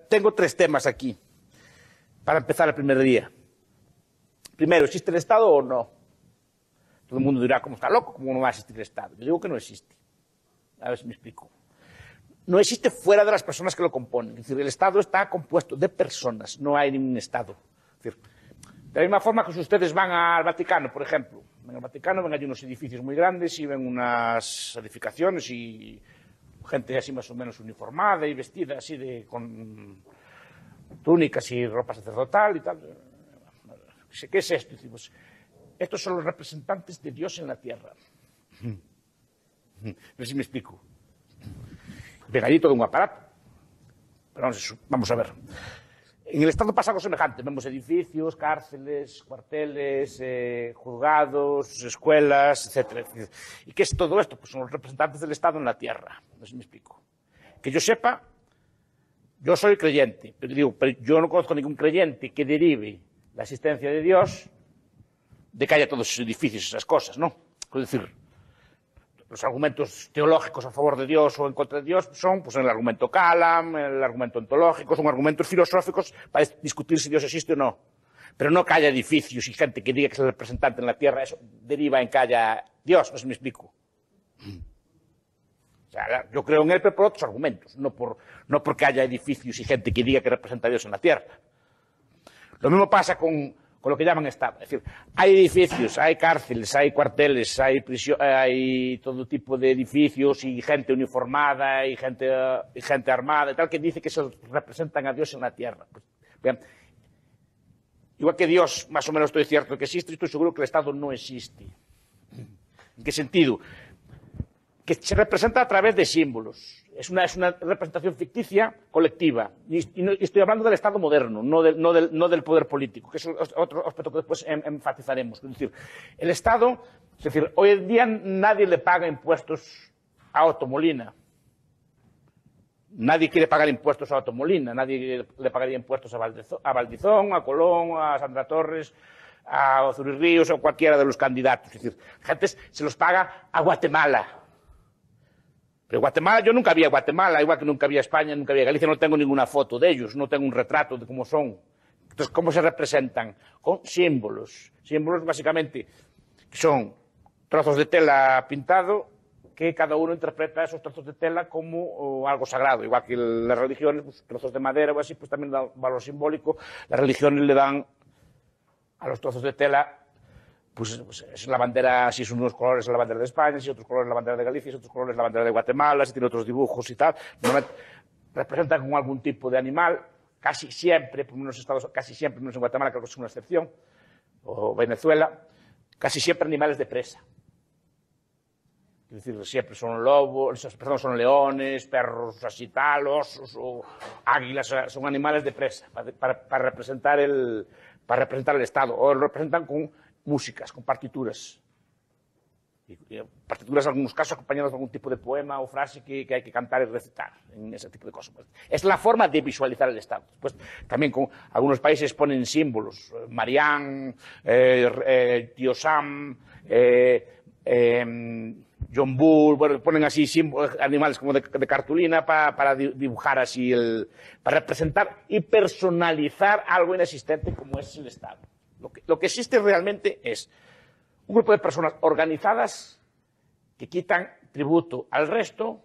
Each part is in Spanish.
tengo tres temas aquí para empezar el primer día. Primero, ¿existe el Estado o no? Todo el mundo dirá, ¿cómo está loco? ¿Cómo no va a existir el Estado? Yo digo que no existe. A ver si me explico. No existe fuera de las personas que lo componen. Es decir, el Estado está compuesto de personas, no hay ningún Estado. Es decir, de la misma forma que si ustedes van al Vaticano, por ejemplo, ven al Vaticano, ven allí unos edificios muy grandes y ven unas edificaciones y gente así más o menos uniformada y vestida así con túnicas y ropa sacerdotal y tal. ¿Qué es esto? Decimos, estos son los representantes de Dios en la tierra. A ver si me explico. Ven allí todo un aparato. Pero vamos a ver. En el Estado pasa algo semejante. Vemos edificios, cárceles, cuarteles, juzgados, escuelas, etc. ¿Y qué es todo esto? Pues son los representantes del Estado en la tierra. No sé si me explico. Que yo sepa, yo soy creyente, pero yo no conozco ningún creyente que derive la existencia de Dios de que haya todos esos edificios, esas cosas, ¿no? Es decir, los argumentos teológicos a favor de Dios o en contra de Dios son, pues, el argumento Kalam, el argumento ontológico, son argumentos filosóficos para discutir si Dios existe o no. Pero no que haya edificios y gente que diga que es el representante en la tierra, eso deriva en que haya Dios, no sé si me explico. O sea, yo creo en él, pero por otros argumentos, no porque haya edificios y gente que diga que representa a Dios en la tierra. Lo mismo pasa con lo que llaman Estado. Es decir, hay edificios, hay cárceles, hay cuarteles, hay todo tipo de edificios y gente uniformada y gente armada y tal, que dice que se representan a Dios en la tierra. Pues, bien, igual que Dios, más o menos estoy cierto que existe, estoy seguro que el Estado no existe. ¿En qué sentido? Que se representa a través de símbolos. Es una representación ficticia colectiva. Y estoy hablando del Estado moderno, no del poder político, que es otro aspecto que después enfatizaremos. Es decir, el Estado, es decir, hoy en día nadie le paga impuestos a Otto Molina. Nadie quiere pagar impuestos a Otto Molina, nadie le pagaría impuestos a Valdizón, a Colón, a Sandra Torres, a Ozuri Ríos o cualquiera de los candidatos. Es decir, gente se los paga a Guatemala. Pero Guatemala, yo nunca vi a Guatemala, igual que nunca vi a España, nunca vi a Galicia, no tengo ninguna foto de ellos, no tengo un retrato de cómo son. Entonces, ¿cómo se representan? Con símbolos. Símbolos, básicamente, son trozos de tela pintado, que cada uno interpreta esos trozos de tela como algo sagrado. Igual que las religiones, pues, trozos de madera o así, pues también dan valor simbólico. Las religiones le dan a los trozos de tela, pues es la bandera, si son unos colores la bandera de España, si otros colores la bandera de Galicia, si otros colores la bandera de Guatemala, si tiene otros dibujos y tal. Normalmente representan con algún tipo de animal, casi siempre, por unos estados, casi siempre, menos en Guatemala, creo que es una excepción, o Venezuela, casi siempre animales de presa. Es decir, siempre son lobos, perdón, son leones, perros así tal, osos o águilas, son animales de presa, para representar el Estado, o lo representan con músicas, con partituras. Y partituras en algunos casos acompañadas de algún tipo de poema o frase que hay que cantar y recitar, en ese tipo de cosas. Es la forma de visualizar el Estado. Después, también con algunos países ponen símbolos, Marián, Tío Sam, John Bull, bueno, ponen así símbolos, animales como de cartulina para dibujar así, para representar y personalizar algo inexistente como es el Estado. Lo que existe realmente es un grupo de personas organizadas que quitan tributo al resto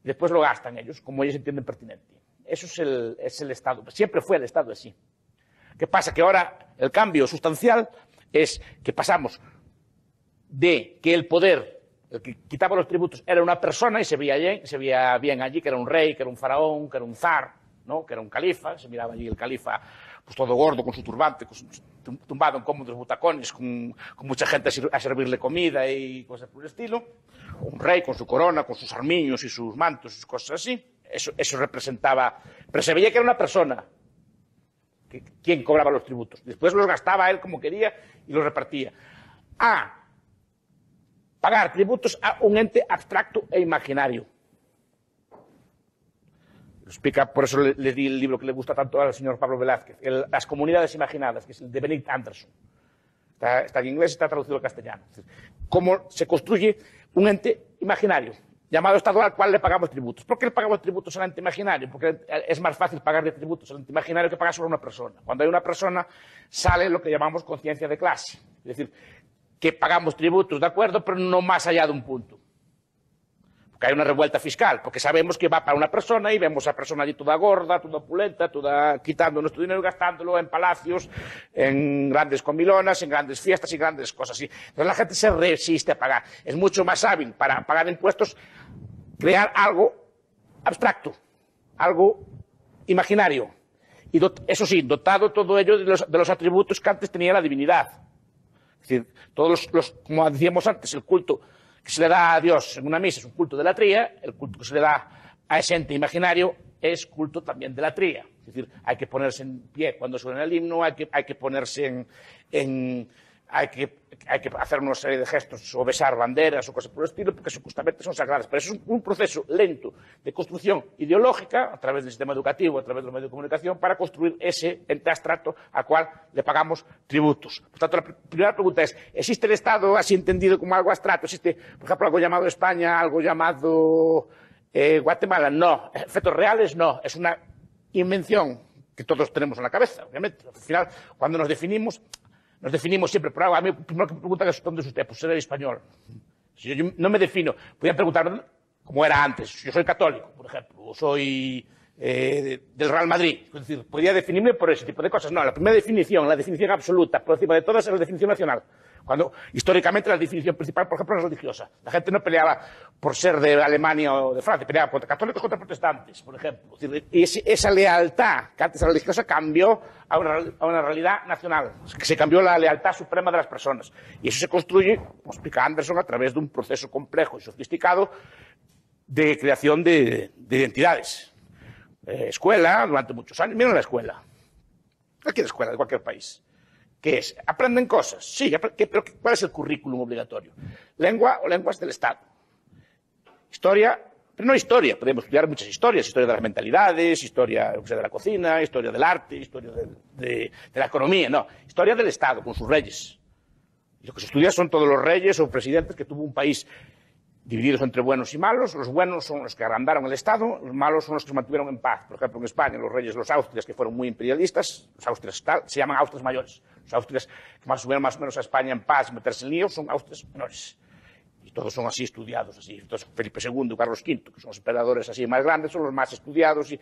y después lo gastan ellos, como ellos entienden pertinente. Eso es el Estado. Siempre fue el Estado así. ¿Qué pasa? Que ahora el cambio sustancial es que pasamos de que el poder, el que quitaba los tributos, era una persona y se veía bien allí, que era un rey, que era un faraón, que era un zar, ¿no? Que era un califa, se miraba allí el califa pues todo gordo, con su turbante, tumbado en cómodos butacones, con mucha gente a servirle comida y cosas por el estilo. Un rey con su corona, con sus armiños y sus mantos, sus cosas así. Eso representaba... Pero se veía que era una persona quien cobraba los tributos. Después los gastaba él como quería y los repartía. Pagar tributos a un ente abstracto e imaginario. Lo explica, por eso le di el libro que le gusta tanto al señor Pablo Velázquez, Las comunidades imaginadas, que es el de Benedict Anderson. Está en inglés y está traducido al castellano. Cómo se construye un ente imaginario. llamado Estado al cual le pagamos tributos. ¿Por qué le pagamos tributos al ente imaginario? Porque es más fácil pagarle tributos al ente imaginario que pagar solo a una persona. Cuando hay una persona, sale lo que llamamos conciencia de clase. Es decir, que pagamos tributos, de acuerdo, pero no más allá de un punto. Porque hay una revuelta fiscal, porque sabemos que va para una persona y vemos a la persona allí toda gorda, toda opulenta, toda quitando nuestro dinero y gastándolo en palacios, en grandes comilonas, en grandes fiestas y grandes cosas así. Entonces la gente se resiste a pagar. Es mucho más hábil para pagar impuestos crear algo abstracto, algo imaginario. Y eso sí, dotado todo ello de los atributos que antes tenía la divinidad. Es decir, todos como decíamos antes, el culto que se le da a Dios en una misa es un culto de latría, el culto que se le da a ese ente imaginario es culto también de latría. Es decir, hay que ponerse en pie cuando suena el himno, hay que ponerse hay que hacer una serie de gestos o besar banderas o cosas por el estilo, porque supuestamente son sagradas. Pero eso es un proceso lento de construcción ideológica a través del sistema educativo, a través de los medios de comunicación, para construir ese ente abstracto al cual le pagamos tributos. Por tanto, la primera pregunta es, ¿existe el Estado así entendido como algo abstracto? ¿Existe, por ejemplo, algo llamado España, algo llamado Guatemala? No. ¿Efectos reales? No. Es una invención que todos tenemos en la cabeza, obviamente. Al final, cuando nos definimos siempre por algo. A mí, primero que me preguntan es ¿dónde es usted? Pues ser español. Si yo no me defino, podían preguntar como era antes. Yo soy católico, por ejemplo, o soy del Real Madrid. Es decir, podía definirme por ese tipo de cosas. No, la primera definición, la definición absoluta, por encima de todas, es la definición nacional. Cuando, históricamente, la definición principal, por ejemplo, es religiosa. La gente no peleaba por ser de Alemania o de Francia, peleaba contra católicos contra protestantes, por ejemplo. Es decir, y esa lealtad que antes era religiosa cambió a una realidad nacional. Se cambió la lealtad suprema de las personas. Y eso se construye, como explica Anderson, a través de un proceso complejo y sofisticado de creación de identidades. Escuela, durante muchos años. Miren la escuela. Cualquier escuela de cualquier país. ¿Qué es? ¿Aprenden cosas? Sí, pero ¿cuál es el currículum obligatorio? Lengua o lenguas del Estado. Historia, pero no historia. Podemos estudiar muchas historias. Historia de las mentalidades, historia de la cocina, historia del arte, historia de la economía. No, historia del Estado, con sus reyes. Y lo que se estudia son todos los reyes o presidentes que tuvo un país divididos entre buenos y malos. Los buenos son los que agrandaron el Estado, los malos son los que se mantuvieron en paz. Por ejemplo, en España, los reyes, los Austrias, que fueron muy imperialistas, los Austrias se llaman Austrias mayores. Los Austrias que subieron más o menos a España en paz y meterse en líos son Austrias menores. Y todos son así estudiados, así. Entonces, Felipe II, Carlos V, que son los emperadores así más grandes, son los más estudiados, y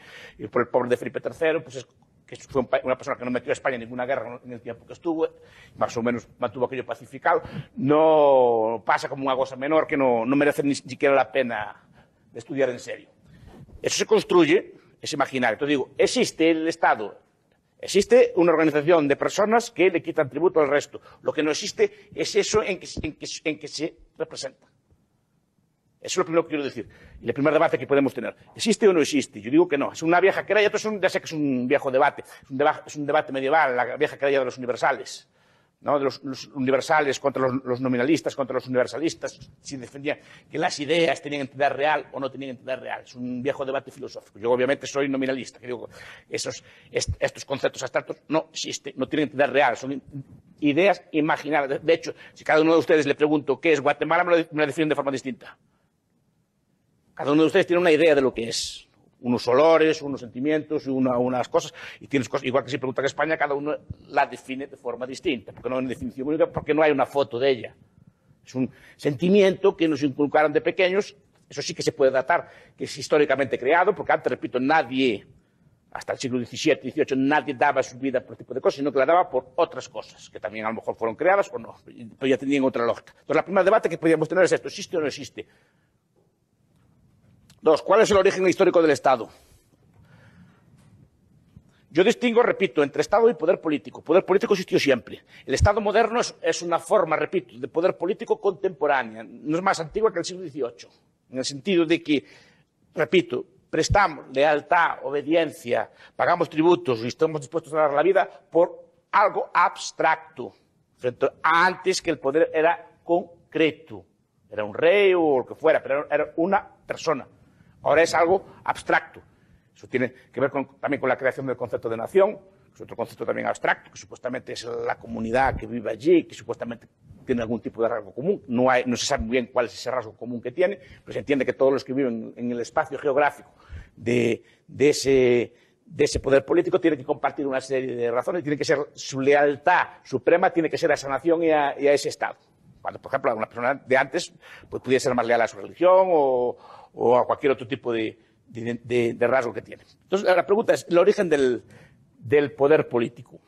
por el pobre de Felipe III, pues que fue una persona que no metió a España en ninguna guerra en el tiempo que estuvo, más o menos mantuvo aquello pacificado, no pasa como una cosa menor que no merece ni siquiera la pena de estudiar en serio. Eso se construye, es imaginario. Entonces digo, existe el Estado, existe una organización de personas que le quitan tributo al resto. Lo que no existe es eso en que se representa. Eso es lo primero que quiero decir. Y el primer debate que podemos tener. ¿Existe o no existe? Yo digo que no. Es una vieja querella. Ya sé que es un viejo debate. Es un debate medieval, la vieja querella de los universales. ¿No? De los universales contra los nominalistas, contra los universalistas. Si defendían que las ideas tenían entidad real o no tenían entidad real. Es un viejo debate filosófico. Yo obviamente soy nominalista. Que digo, estos conceptos abstractos no existen, no tienen entidad real. Son ideas imaginadas. De hecho, si cada uno de ustedes le pregunto qué es Guatemala, me lo definen de forma distinta. Cada uno de ustedes tiene una idea de lo que es. Unos olores, unos sentimientos, unas cosas. Y tienes cosas, igual que si preguntan a España, cada uno la define de forma distinta. Porque no hay una definición única, porque no hay una foto de ella. Es un sentimiento que nos inculcaron de pequeños. Eso sí que se puede datar, que es históricamente creado, porque antes, repito, nadie, hasta el siglo XVII, XVIII, nadie daba su vida por este tipo de cosas, sino que la daba por otras cosas, que también a lo mejor fueron creadas o no, pero ya tenían otra lógica. Entonces, el primer debate que podríamos tener es esto: ¿existe o no existe? Dos, ¿cuál es el origen histórico del Estado? Yo distingo, repito, entre Estado y poder político. Poder político existió siempre. El Estado moderno es una forma, repito, de poder político contemporánea. No es más antigua que el siglo XVIII, en el sentido de que, repito, prestamos lealtad, obediencia, pagamos tributos y estamos dispuestos a dar la vida por algo abstracto, antes que el poder era concreto. Era un rey o lo que fuera, pero era una persona. Ahora es algo abstracto. Eso tiene que ver también con la creación del concepto de nación, que es otro concepto también abstracto, que supuestamente es la comunidad que vive allí, que supuestamente tienen algún tipo de rasgo común. No se sabe muy bien cuál es ese rasgo común que tiene, pero se entiende que todos los que viven en el espacio geográfico de ese poder político tienen que compartir una serie de razones, tiene que ser su lealtad suprema, tiene que ser a esa nación y a ese Estado. Cuando, por ejemplo, una persona de antes pues, pudiera ser más leal a su religión o a cualquier otro tipo de rasgo que tiene. Entonces, la pregunta es el origen del poder político,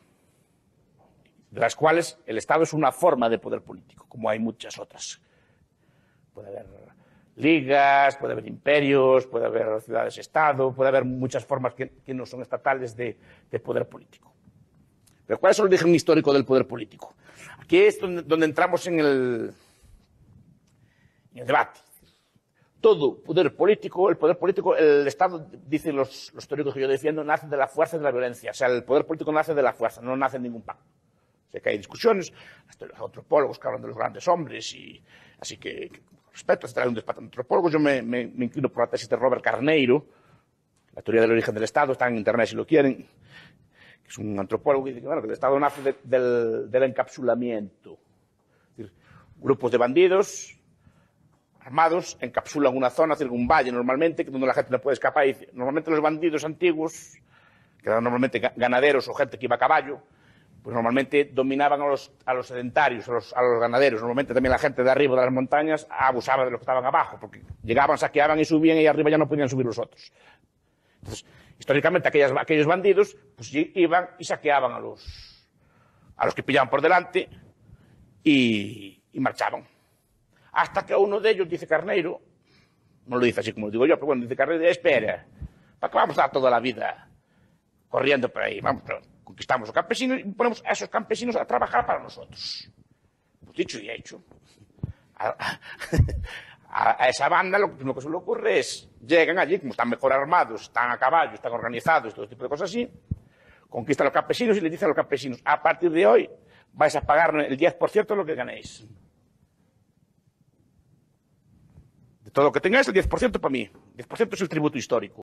de las cuales el Estado es una forma de poder político, como hay muchas otras. Puede haber ligas, puede haber imperios, puede haber ciudades-estado, puede haber muchas formas que no son estatales de poder político. Pero ¿cuál es el origen histórico del poder político? Aquí es donde entramos en el debate. Todo poder político, el Estado, dicen los teóricos que yo defiendo, nace de la fuerza y de la violencia. O sea, el poder político nace de la fuerza, no nace en ningún pacto. Sé que hay discusiones, hasta los antropólogos que hablan de los grandes hombres, y así que respeto, se trae un despacho de antropólogos. Yo me inclino por la tesis de Robert Carneiro, la teoría del origen del Estado, está en internet si lo quieren, que es un antropólogo y dice que el Estado nace del encapsulamiento. Es decir, grupos de bandidos armados encapsulan una zona, un valle normalmente, donde la gente no puede escapar. Y normalmente los bandidos antiguos, que eran normalmente ganaderos o gente que iba a caballo, pues normalmente dominaban a los sedentarios, a los ganaderos. Normalmente también la gente de arriba de las montañas abusaba de los que estaban abajo, porque llegaban, saqueaban y subían y arriba ya no podían subir los otros. Entonces, históricamente aquellos bandidos pues iban y saqueaban a los que pillaban por delante y marchaban. Hasta que uno de ellos, dice Carneiro, no lo dice así como lo digo yo, pero bueno, dice Carneiro, espera, ¿para qué vamos a dar toda la vida corriendo por ahí? Vamos, conquistamos a los campesinos y ponemos a esos campesinos a trabajar para nosotros. Pues dicho y hecho. A esa banda lo que se le ocurre es, llegan allí, como están mejor armados, están a caballo, están organizados, todo tipo de cosas así, conquistan a los campesinos y les dicen a los campesinos, a partir de hoy vais a pagar el 10% de lo que ganéis. De todo lo que tengáis, el 10% para mí. El 10% es el tributo histórico.